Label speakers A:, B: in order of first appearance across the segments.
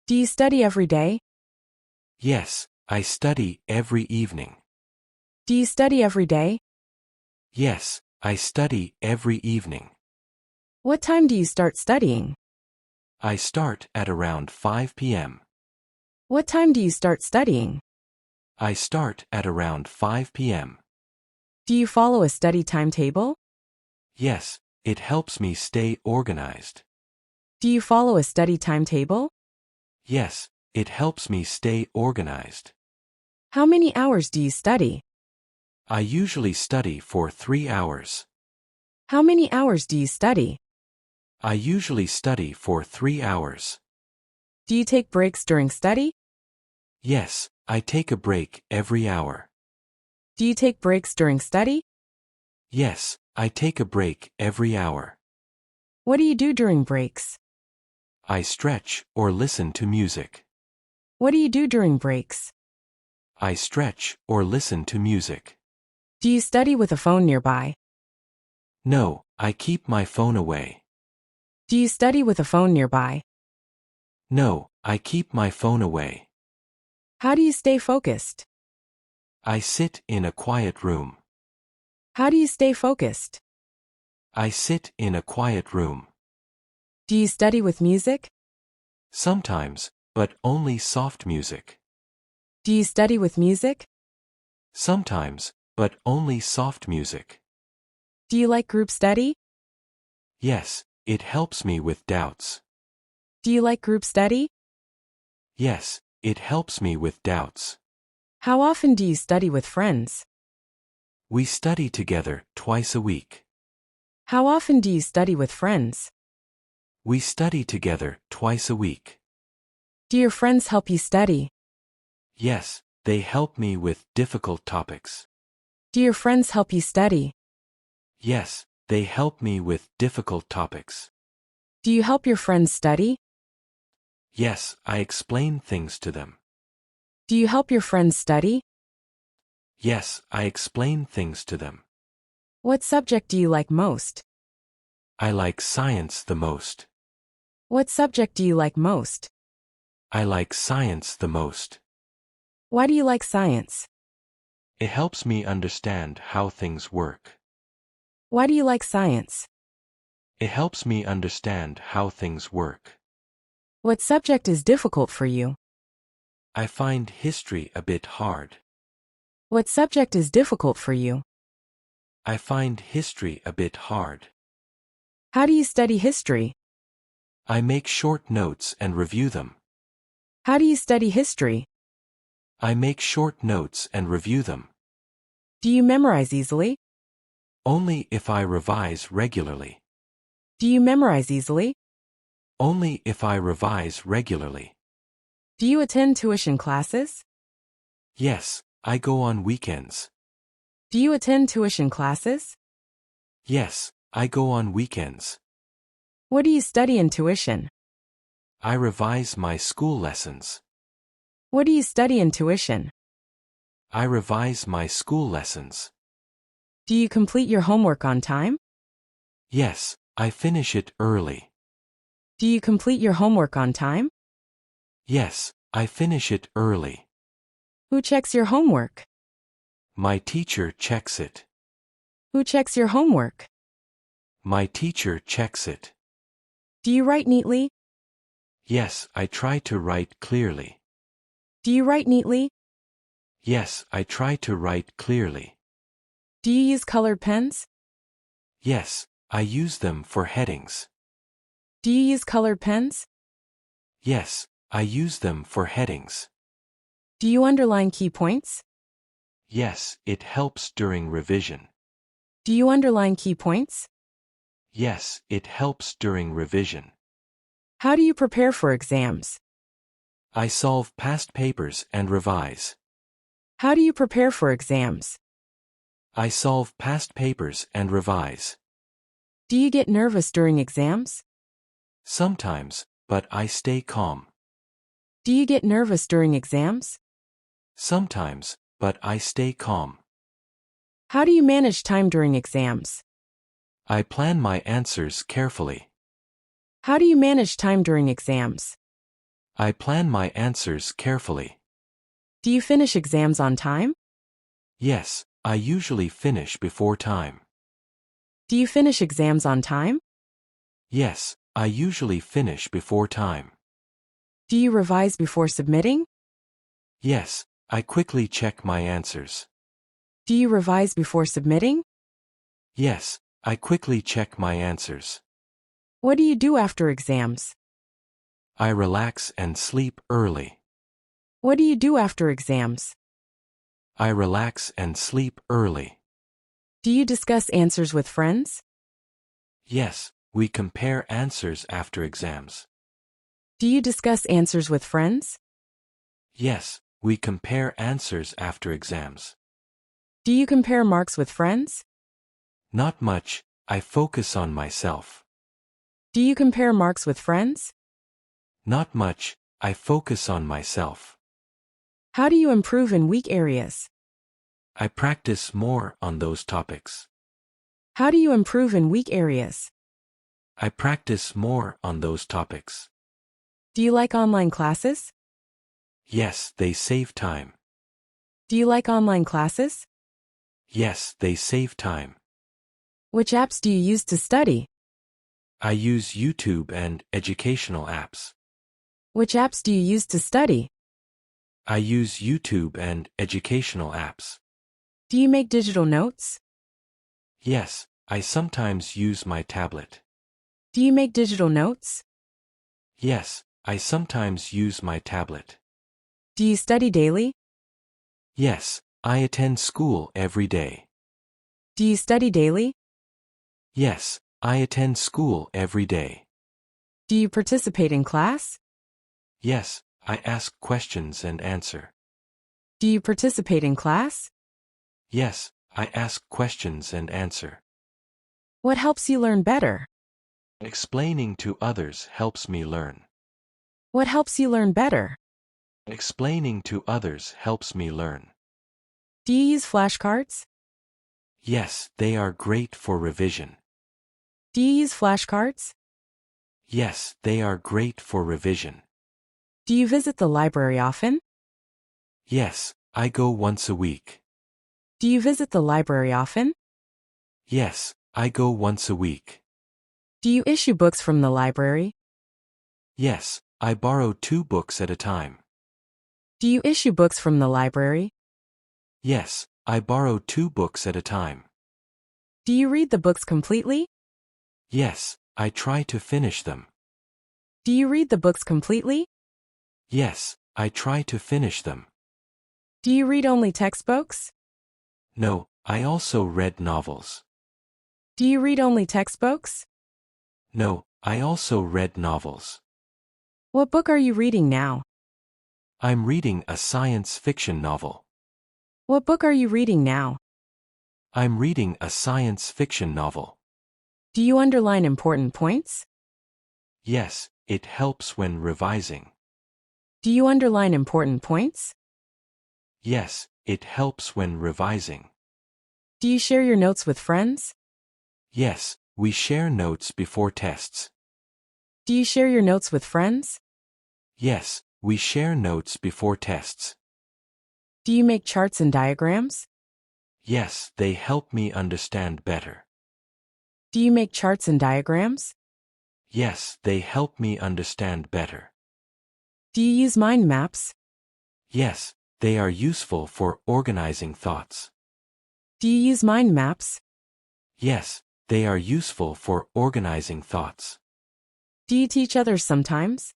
A: Do you study every day?
B: Yes, I study every evening.
A: Do you study every day?
B: Yes, I study every evening.
A: What time do you start studying?
B: I start at around 5 p.m.
A: What time do you start studying?
B: I start at around 5 p.m.
A: Do you follow a study timetable?
B: Yes, it helps me stay organized.
A: Do you follow a study timetable?
B: Yes, it helps me stay organized.
A: How many hours do you study?
B: I usually study for 3 hours.
A: How many hours do you study?
B: I usually study for 3 hours.
A: Do you take breaks during study?
B: Yes, I take a break every hour.
A: Do you take breaks during study?
B: Yes, I take a break every hour.
A: What do you do during breaks?
B: I stretch or listen to music.
A: What do you do during breaks?
B: I stretch or listen to music.
A: Do you study with a phone nearby?
B: No, I keep my phone away.
A: Do you study with a phone nearby?
B: No, I keep my phone away.
A: How do you stay focused?
B: I sit in a quiet room.
A: How do you stay focused?
B: I sit in a quiet room.
A: Do you study with music?
B: Sometimes, but only soft music.
A: Do you study with music?
B: Sometimes, but only soft music.
A: Do you like group study?
B: Yes, it helps me with doubts.
A: Do you like group study?
B: Yes, it helps me with doubts.
A: How often do you study with friends?
B: We study together twice a week.
A: How often do you study with friends?
B: We study together twice a week.
A: Do your friends help you study?
B: Yes, they help me with difficult topics.
A: Do your friends help you study?
B: Yes, they help me with difficult topics.
A: Do you help your friends study?
B: Yes, I explain things to them.
A: Do you help your friends study?
B: Yes, I explain things to them.
A: What subject do you like most?
B: I like science the most.
A: What subject do you like most?
B: I like science the most.
A: Why do you like science?
B: It helps me understand how things work.
A: Why do you like science?
B: It helps me understand how things work.
A: What subject is difficult for you?
B: I find history a bit hard.
A: What subject is difficult for you?
B: I find history a bit hard.
A: How do you study history?
B: I make short notes and review them.
A: How do you study history?
B: I make short notes and review them.
A: Do you memorize easily?
B: Only if I revise regularly.
A: Do you memorize easily?
B: Only if I revise regularly.
A: Do you attend tuition classes?
B: Yes, I go on weekends.
A: Do you attend tuition classes?
B: Yes, I go on weekends.
A: What do you study in tuition?
B: I revise my school lessons.
A: What do you study in tuition?
B: I revise my school lessons.
A: Do you complete your homework on time?
B: Yes, I finish it early.
A: Do you complete your homework on time?
B: Yes, I finish it early.
A: Who checks your homework?
B: My teacher checks it.
A: Who checks your homework?
B: My teacher checks it.
A: Do you write neatly?
B: Yes, I try to write clearly.
A: Do you write neatly?
B: Yes, I try to write clearly.
A: Do you use colored pens?
B: Yes, I use them for headings.
A: Do you use colored pens?
B: Yes, I use them for headings.
A: Do you underline key points?
B: Yes, it helps during revision.
A: Do you underline key points?
B: Yes, it helps during revision.
A: How do you prepare for exams?
B: I solve past papers and revise.
A: How do you prepare for exams?
B: I solve past papers and revise.
A: Do you get nervous during exams?
B: Sometimes, but I stay calm.
A: Do you get nervous during exams?
B: Sometimes, but I stay calm.
A: How do you manage time during exams?
B: I plan my answers carefully.
A: How do you manage time during exams?
B: I plan my answers carefully.
A: Do you finish exams on time?
B: Yes, I usually finish before time.
A: Do you finish exams on time?
B: Yes, I usually finish before time.
A: Do you revise before submitting?
B: Yes, I quickly check my answers.
A: Do you revise before submitting?
B: Yes, I quickly check my answers.
A: What do you do after exams?
B: I relax and sleep early.
A: What do you do after exams?
B: I relax and sleep early.
A: Do you discuss answers with friends?
B: Yes, we compare answers after exams.
A: Do you discuss answers with friends?
B: Yes, we compare answers after exams.
A: Do you compare marks with friends?
B: Not much, I focus on myself.
A: Do you compare marks with friends?
B: Not much, I focus on myself.
A: How do you improve in weak areas?
B: I practice more on those topics.
A: How do you improve in weak areas?
B: I practice more on those topics.
A: Do you like online classes?
B: Yes, they save time.
A: Do you like online classes?
B: Yes, they save time.
A: Which apps do you use to study?
B: I use YouTube and educational apps.
A: Which apps do you use to study?
B: I use YouTube and educational apps.
A: Do you make digital notes?
B: Yes, I sometimes use my tablet.
A: Do you make digital notes?
B: Yes, I sometimes use my tablet.
A: Do you study daily?
B: Yes, I attend school every day.
A: Do you study daily?
B: Yes, I attend school every day.
A: Do you participate in class?
B: Yes, I ask questions and answer.
A: Do you participate in class?
B: Yes, I ask questions and answer.
A: What helps you learn better?
B: Explaining to others helps me learn.
A: What helps you learn better?
B: Explaining to others helps me learn.
A: Do you use flashcards?
B: Yes, they are great for revision.
A: Do you use flashcards?
B: Yes, they are great for revision.
A: Do you visit the library often?
B: Yes, I go once a week.
A: Do you visit the library often?
B: Yes, I go once a week.
A: Do you issue books from the library?
B: Yes, I borrow 2 books at a time.
A: Do you issue books from the library?
B: Yes, I borrow 2 books at a time.
A: Do you read the books completely?
B: Yes, I try to finish them.
A: Do you read the books completely?
B: Yes, I try to finish them.
A: Do you read only textbooks?
B: No, I also read novels.
A: Do you read only textbooks?
B: No, I also read novels.
A: What book are you reading now?
B: I'm reading a science fiction novel.
A: What book are you reading now?
B: I'm reading a science fiction novel.
A: Do you underline important points?
B: Yes, it helps when revising.
A: Do you underline important points?
B: Yes, it helps when revising.
A: Do you share your notes with friends?
B: Yes, we share notes before tests.
A: Do you share your notes with friends?
B: Yes, we share notes before tests.
A: Do you make charts and diagrams?
B: Yes, they help me understand better.
A: Do you make charts and diagrams?
B: Yes, they help me understand better.
A: Do you use mind maps?
B: Yes, they are useful for organizing thoughts.
A: Do you use mind maps?
B: Yes, they are useful for organizing thoughts.
A: Do you teach others sometimes?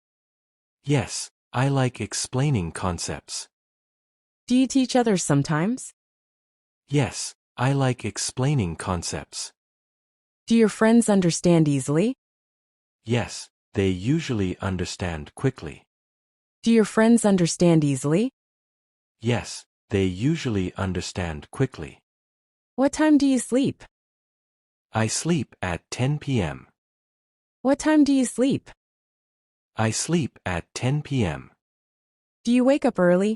B: Yes, I like explaining concepts.
A: Do you teach others sometimes?
B: Yes, I like explaining concepts.
A: Do your friends understand easily?
B: Yes, they usually understand quickly.
A: Do your friends understand easily?
B: Yes, they usually understand quickly.
A: What time do you sleep?
B: I sleep at 10 p.m.
A: What time do you sleep?
B: I sleep at 10 p.m.
A: Do you wake up early?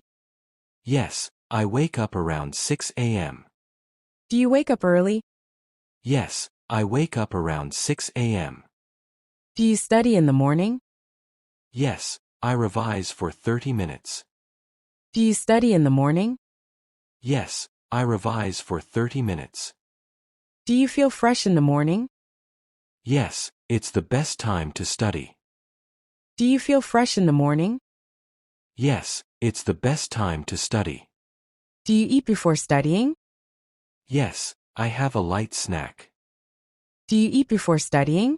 B: Yes, I wake up around 6 a.m.
A: Do you wake up early?
B: Yes, I wake up around 6 a.m.
A: Do you study in the morning?
B: Yes, I revise for 30 minutes.
A: Do you study in the morning?
B: Yes, I revise for 30 minutes.
A: Do you feel fresh in the morning?
B: Yes, it's the best time to study.
A: Do you feel fresh in the morning?
B: Yes, it's the best time to study.
A: Do you eat before studying?
B: Yes, I have a light snack.
A: Do you eat before studying?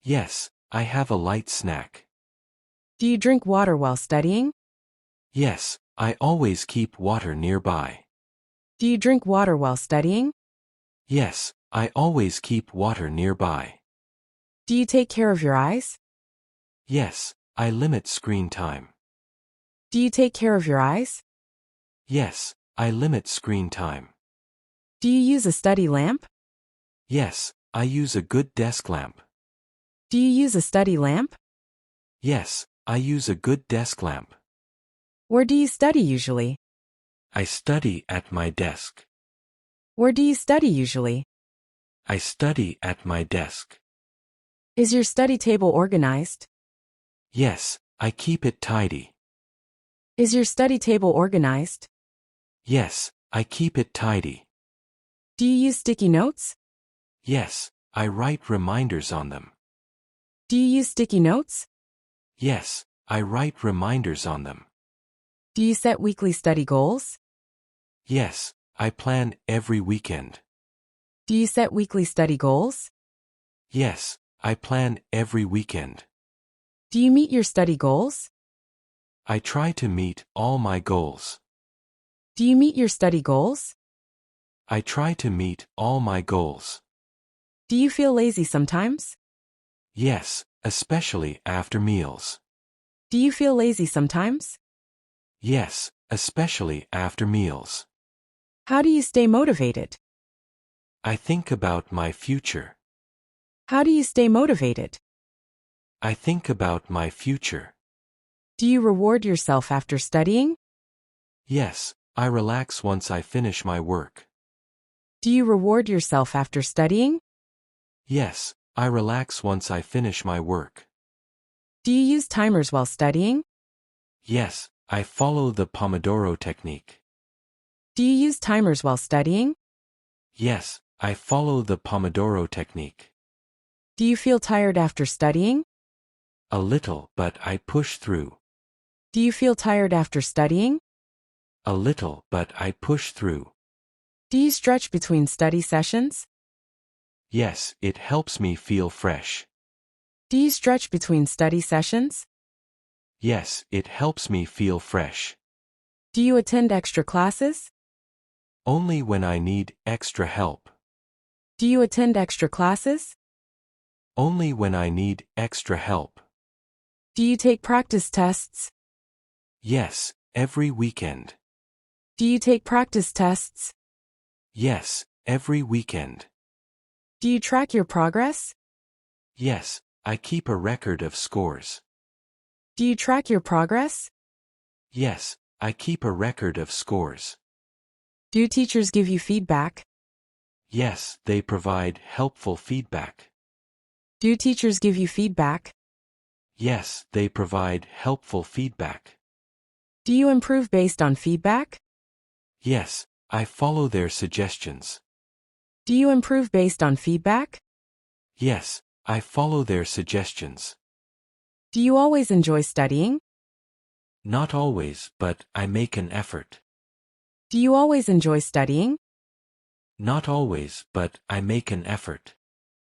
B: Yes, I have a light snack.
A: Do you drink water while studying?
B: Yes, I always keep water nearby.
A: Do you drink water while studying?
B: Yes, I always keep water nearby.
A: Do you take care of your eyes?
B: Yes, I limit screen time.
A: Do you take care of your eyes?
B: Yes, I limit screen time.
A: Do you use a study lamp?
B: Yes, I use a good desk lamp.
A: Do you use a study lamp?
B: Yes, I use a good desk lamp.
A: Where do you study usually?
B: I study at my desk.
A: Where do you study usually?
B: I study at my desk.
A: Is your study table organized?
B: Yes, I keep it tidy.
A: Is your study table organized?
B: Yes, I keep it tidy.
A: Do you use sticky notes?
B: Yes, I write reminders on them.
A: Do you use sticky notes?
B: Yes, I write reminders on them.
A: Do you set weekly study goals?
B: Yes, I plan every weekend.
A: Do you set weekly study goals?
B: Yes, I plan every weekend.
A: Do you meet your study goals?
B: I try to meet all my goals.
A: Do you meet your study goals?
B: I try to meet all my goals.
A: Do you feel lazy sometimes?
B: Yes, especially after meals.
A: Do you feel lazy sometimes?
B: Yes, especially after meals.
A: How do you stay motivated?
B: I think about my future.
A: How do you stay motivated?
B: I think about my future.
A: Do you reward yourself after studying?
B: Yes, I relax once I finish my work.
A: Do you reward yourself after studying?
B: Yes, I relax once I finish my work.
A: Do you use timers while studying?
B: Yes, I follow the Pomodoro technique.
A: Do you use timers while studying?
B: Yes, I follow the Pomodoro technique.
A: Do you feel tired after studying?
B: A little, but I push through.
A: Do you feel tired after studying?
B: A little, but I push through.
A: Do you stretch between study sessions?
B: Yes, it helps me feel fresh.
A: Do you stretch between study sessions?
B: Yes, it helps me feel fresh.
A: Do you attend extra classes?
B: Only when I need extra help.
A: Do you attend extra classes?
B: Only when I need extra help.
A: Do you take practice tests?
B: Yes, every weekend.
A: Do you take practice tests?
B: Yes, every weekend.
A: Do you track your progress?
B: Yes, I keep a record of scores.
A: Do you track your progress?
B: Yes, I keep a record of scores.
A: Do teachers give you feedback?
B: Yes, they provide helpful feedback.
A: Do teachers give you feedback?
B: Yes, they provide helpful feedback.
A: Do you improve based on feedback?
B: Yes, I follow their suggestions.
A: Do you improve based on feedback?
B: Yes, I follow their suggestions.
A: Do you always enjoy studying?
B: Not always, but I make an effort.
A: Do you always enjoy studying?
B: Not always, but I make an effort.